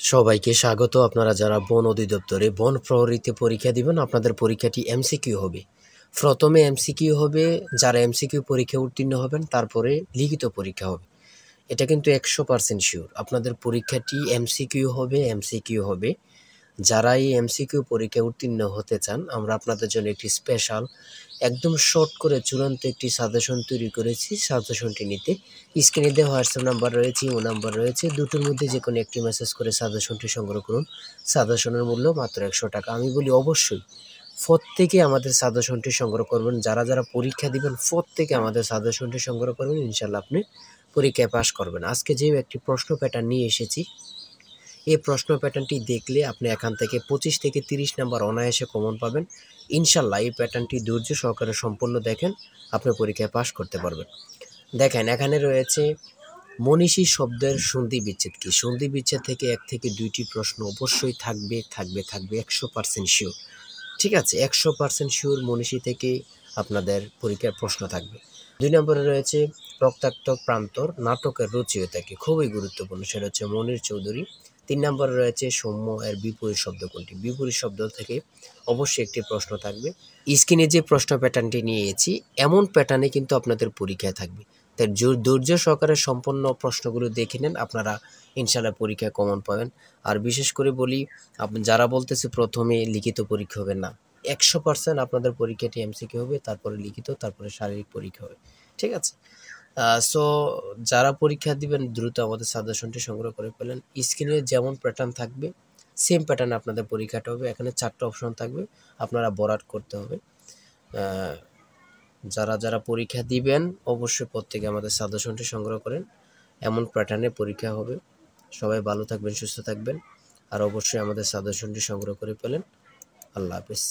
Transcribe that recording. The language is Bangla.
সবাইকে স্বাগত। আপনারা যারা বন অধিদপ্তরে বন প্রহরীতে পরীক্ষা দিবেন, আপনাদের পরীক্ষাটি এমসিকিউ হবে। প্রথমে এমসিকিউ হবে, যারা এমসিকিউ পরীক্ষা উত্তীর্ণ হবেন তারপরে লিখিত পরীক্ষা হবে। এটা কিন্তু 100% শিওর, আপনাদের পরীক্ষাটি এমসিকিউ হবে। যারা এই এমসিকিউ পরীক্ষায় উত্তীর্ণ হতে চান, আমরা আপনাদের জন্য একটি স্পেশাল একদম শর্ট করে চূড়ান্ত একটি সাজেশন তৈরি করেছি। সাজেশনটি নিতে স্ক্রিনে দেওয়া হোয়াটসঅ্যাপ নাম্বার রয়েছে, ও নাম্বার রয়েছে, দুটোর মধ্যে যে কোনো একটি মেসেজ করে সাজেশনটি সংগ্রহ করুন। সাজেশনের মূল্য মাত্র 100 টাকা। আমি বলি অবশ্যই প্রত্যেকে আমাদের সাজেশনটি সংগ্রহ করবেন। যারা যারা পরীক্ষা দিবেন প্রত্যেকে আমাদের সাজেশনটি সংগ্রহ করবেন, ইনশাল্লাহ আপনি পরীক্ষায় পাশ করবেন। আজকে যে একটি প্রশ্ন প্যাটার্ন নিয়ে এসেছি, এই প্রশ্ন প্যাটার্নটি দেখলে আপনি এখান থেকে 25 থেকে 30 নাম্বার অনায়াসে কমন পাবেন ইনশাল্লাহ। এই প্যাটার্নটি ধৈর্য সহকারে সম্পূর্ণ দেখেন, আপনি পরীক্ষায় পাশ করতে পারবেন। দেখেন, এখানে রয়েছে মনীষী শব্দের সন্ধি বিচ্ছেদ কি। সন্ধি বিচ্ছেদ থেকে 1 থেকে 2টি প্রশ্ন অবশ্যই থাকবে 100% শিওর। ঠিক আছে, 100% শিওর মনীষী থেকে আপনাদের পরীক্ষার প্রশ্ন থাকবে। 2 নম্বরে রয়েছে রক্তাক্ত প্রান্তর নাটকের রচয়িতা কি, খুবই গুরুত্বপূর্ণ, সেটা হচ্ছে মনির চৌধুরী। 3 নম্বরে রয়েছে সৌম্য এর বিপরীত শব্দ কোনটি। বিপরীত শব্দ থেকে অবশ্যই একটি প্রশ্ন থাকবে। স্ক্রিনে যে প্রশ্ন প্যাটার্নটি নিয়েছি, এমন প্যাটার্নে কিন্তু আপনাদের পরীক্ষায় থাকবে। তাই ধৈর্য সহকারে সম্পূর্ণ প্রশ্নগুলো দেখে নেন, আপনারা ইনশাল্লাহ পরীক্ষায় কমন পাবেন। আর বিশেষ করে বলি, যারা বলতেছে প্রথমে লিখিত পরীক্ষা হবে, না, 100% আপনাদের পরীক্ষাটি এমসিকিউ হবে, তারপরে লিখিত, তারপরে শারীরিক পরীক্ষা হবে। ঠিক আছে। সো যারা পরীক্ষা দিবেন দ্রুত আমাদের সাজেশনটি সংগ্রহ করে ফেলেন। স্ক্রিনে যেমন প্যাটার্ন থাকবে সেম প্যাটার্নে আপনাদের পরীক্ষাটা হবে। এখানে 4টা অপশন থাকবে, আপনারা বরাট করতে হবে। যারা যারা পরীক্ষা দিবেন অবশ্যই প্রত্যেকে আমাদের সাজেশনটি সংগ্রহ করেন, এমন প্যাটার্নে পরীক্ষা হবে। সবাই ভালো থাকবেন, সুস্থ থাকবেন, আর অবশ্যই আমাদের সাজেশনটি সংগ্রহ করে ফেলেন। আল্লাহ হাফেজ।